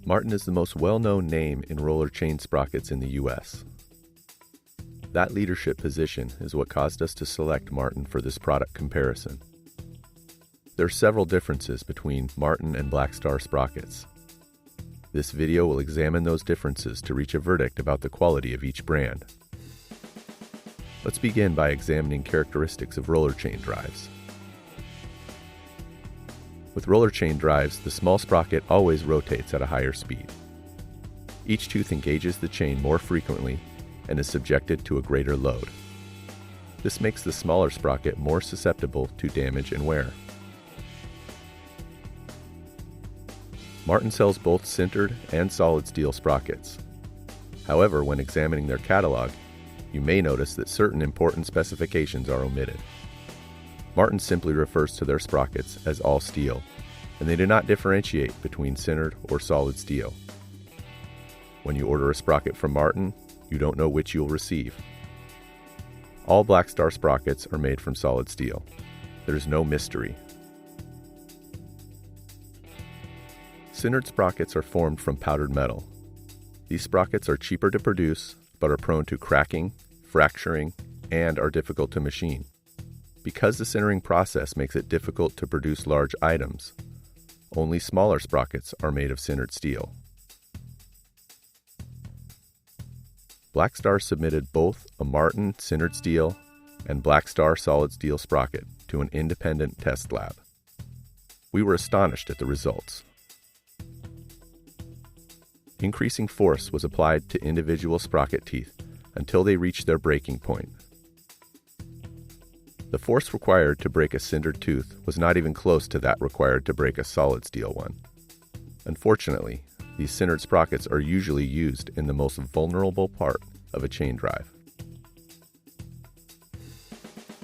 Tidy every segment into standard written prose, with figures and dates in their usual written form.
Martin is the most well-known name in roller chain sprockets in the US. That leadership position is what caused us to select Martin for this product comparison. There are several differences between Martin and Blackstar Sprockets. This video will examine those differences to reach a verdict about the quality of each brand. Let's begin by examining characteristics of roller chain drives. With roller chain drives, the small sprocket always rotates at a higher speed. Each tooth engages the chain more frequently and is subjected to a greater load. This makes the smaller sprocket more susceptible to damage and wear. Martin sells both sintered and solid steel sprockets. However, when examining their catalog, you may notice that certain important specifications are omitted. Martin simply refers to their sprockets as all steel, and they do not differentiate between sintered or solid steel. When you order a sprocket from Martin, you don't know which you'll receive. All Blackstar sprockets are made from solid steel. There is no mystery. Sintered sprockets are formed from powdered metal. These sprockets are cheaper to produce, but are prone to cracking, fracturing, and are difficult to machine. Because the sintering process makes it difficult to produce large items, only smaller sprockets are made of sintered steel. Blackstar submitted both a Martin sintered steel and Blackstar solid steel sprocket to an independent test lab. We were astonished at the results. Increasing force was applied to individual sprocket teeth until they reached their breaking point. The force required to break a sintered tooth was not even close to that required to break a solid steel one. Unfortunately, these sintered sprockets are usually used in the most vulnerable part of a chain drive.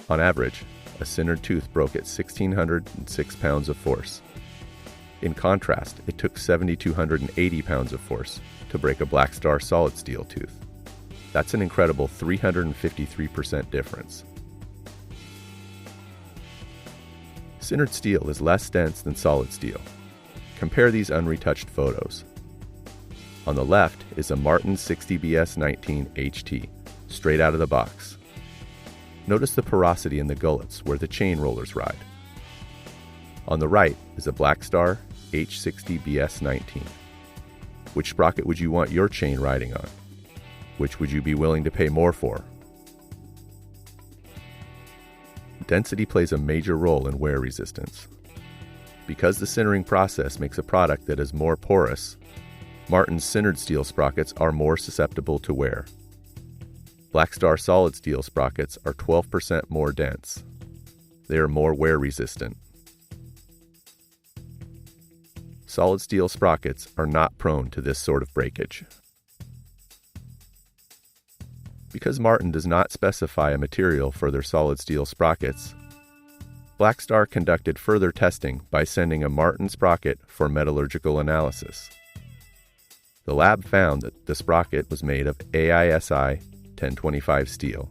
On average, a sintered tooth broke at 1,606 pounds of force. In contrast, it took 7,280 pounds of force to break a Blackstar solid steel tooth. That's an incredible 353% difference. Sintered steel is less dense than solid steel. Compare these unretouched photos. On the left is a Martin 60BS19 HT, straight out of the box. Notice the porosity in the gullets where the chain rollers ride. On the right is a Blackstar H60BS19. Which sprocket would you want your chain riding on? Which would you be willing to pay more for? Density plays a major role in wear resistance. Because the sintering process makes a product that is more porous, Martin's sintered steel sprockets are more susceptible to wear. Blackstar solid steel sprockets are 12% more dense. They are more wear resistant. Solid steel sprockets are not prone to this sort of breakage. Because Martin does not specify a material for their solid steel sprockets, Blackstar conducted further testing by sending a Martin sprocket for metallurgical analysis. The lab found that the sprocket was made of AISI 1025 steel.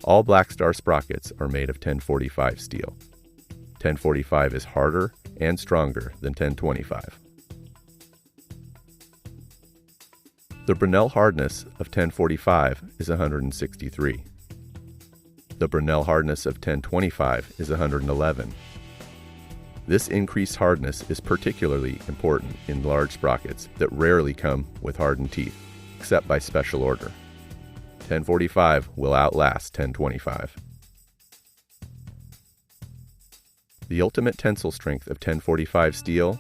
All Blackstar sprockets are made of 1045 steel. 1045 is harder and stronger than 1025. The BRINELL hardness of 1045 is 163. The BRINELL hardness of 1025 is 111. This increased hardness is particularly important in large sprockets that rarely come with hardened teeth, except by special order. 1045 will outlast 1025. The ultimate tensile strength of 1045 steel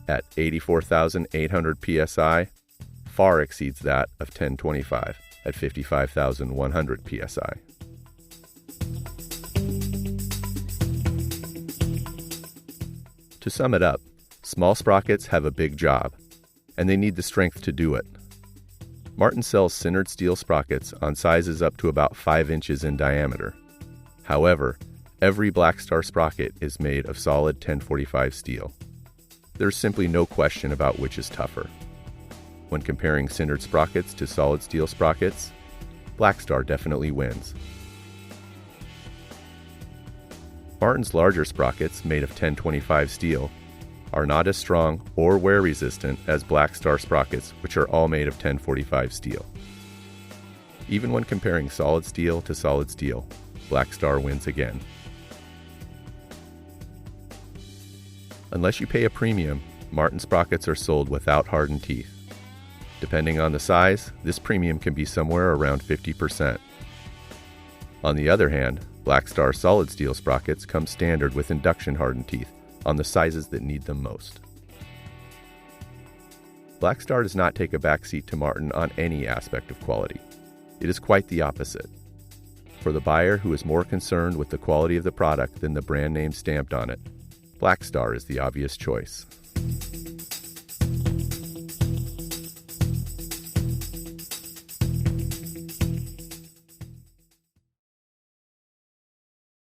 at 84,800 psi far exceeds that of 1025 at 55,100 psi. To sum it up, small sprockets have a big job, and they need the strength to do it. Martin sells sintered steel sprockets on sizes up to about 5 inches in diameter. However, every Blackstar sprocket is made of solid 1045 steel. There's simply no question about which is tougher. When comparing sintered sprockets to solid steel sprockets, Blackstar definitely wins. Martin's larger sprockets, made of 1025 steel, are not as strong or wear resistant as Blackstar Sprockets, which are all made of 1045 steel. Even when comparing solid steel to solid steel, Blackstar wins again. Unless you pay a premium, Martin sprockets are sold without hardened teeth. Depending on the size, this premium can be somewhere around 50%. On the other hand, Blackstar solid steel sprockets come standard with induction hardened teeth on the sizes that need them most. Blackstar does not take a backseat to Martin on any aspect of quality. It is quite the opposite. For the buyer who is more concerned with the quality of the product than the brand name stamped on it, Blackstar is the obvious choice.